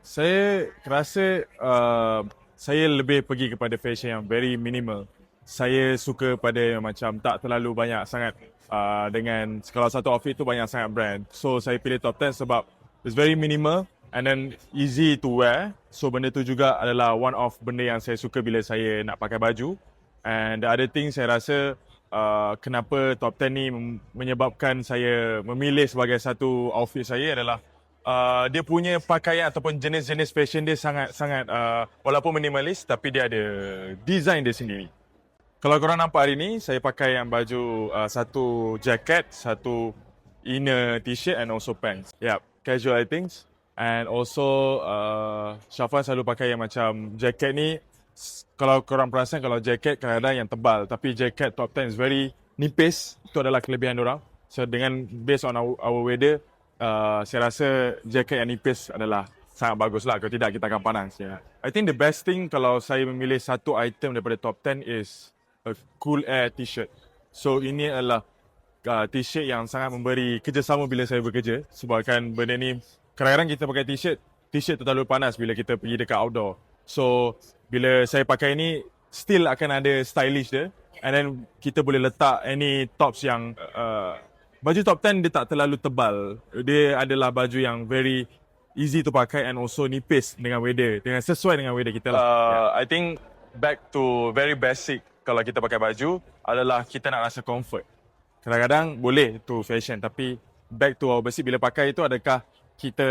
Saya rasa saya lebih pergi kepada fashion yang very minimal. Saya suka pada yang macam tak terlalu banyak sangat dengan kalau satu outfit tu banyak sangat brand. So saya pilih top 10 sebab it's very minimal and then easy to wear. So benda tu juga adalah one of benda yang saya suka bila saya nak pakai baju. And the other thing saya rasa kenapa top 10 ni menyebabkan saya memilih sebagai satu outfit saya adalah dia punya pakaian ataupun jenis-jenis fashion dia sangat walaupun minimalis tapi dia ada design dia sendiri. Kalau korang nampak hari ni, saya pakai yang baju satu jacket, satu inner t-shirt and also pants. Yep, casual things. And also Syafwan selalu pakai yang macam jacket ni. Kalau korang perasan kalau jacket kadang-kadang yang tebal, tapi jacket top 10 is very nipis. Itu adalah kelebihan orang. So dengan based on our weather, saya rasa jaket yang nipis adalah sangat bagus lah. Kalau tidak, kita akan panas. Yeah. I think the best thing kalau saya memilih satu item daripada top 10 is a cool air t-shirt. So ini adalah t-shirt yang sangat memberi kerjasama bila saya bekerja. Sebabkan benda ni, kadang-kadang kita pakai t-shirt terlalu panas bila kita pergi dekat outdoor. So bila saya pakai ni, still akan ada stylish dia. And then kita boleh letak any tops yang baju top 10 dia tak terlalu tebal. Dia adalah baju yang very easy to pakai and also nipis dengan weather. Dengan sesuai dengan weather kita lah. I think back to very basic kalau kita pakai baju adalah kita nak rasa comfort. Kadang-kadang boleh tu fashion tapi back to our basic bila pakai itu adakah kita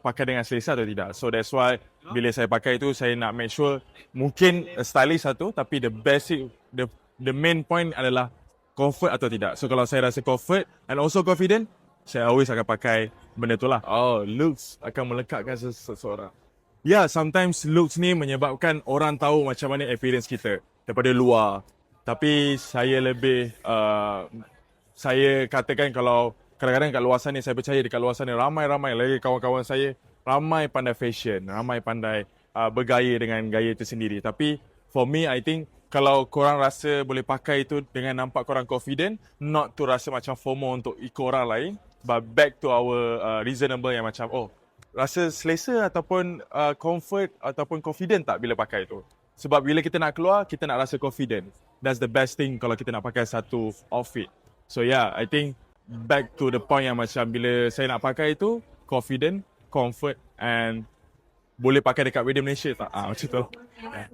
pakai dengan selesa atau tidak. So that's why bila saya pakai itu saya nak make sure mungkin stylish satu tapi the basic the main point adalah comfort atau tidak. So kalau saya rasa comfort and also confident, saya always akan pakai benda tu lah. Oh, looks akan melekatkan seseorang. Ya, sometimes looks ni menyebabkan orang tahu macam mana appearance kita daripada luar. Tapi saya lebih, saya katakan kalau kadang-kadang kat luar sana, saya percaya dekat luar sana ramai-ramai lagi kawan-kawan saya, ramai pandai fashion, ramai pandai bergaya dengan gaya itu sendiri. Tapi for me, I think kalau korang rasa boleh pakai itu dengan nampak korang confident, not to rasa macam FOMO untuk ikut orang lain, but back to our reasonable yang macam, oh, rasa selesa ataupun comfort ataupun confident tak bila pakai itu. Sebab bila kita nak keluar, kita nak rasa confident. That's the best thing kalau kita nak pakai satu outfit. So yeah, I think back to the point yang macam bila saya nak pakai itu, confident, comfort and boleh pakai dekat wedding Malaysia tak? Macam tu lah. Yeah.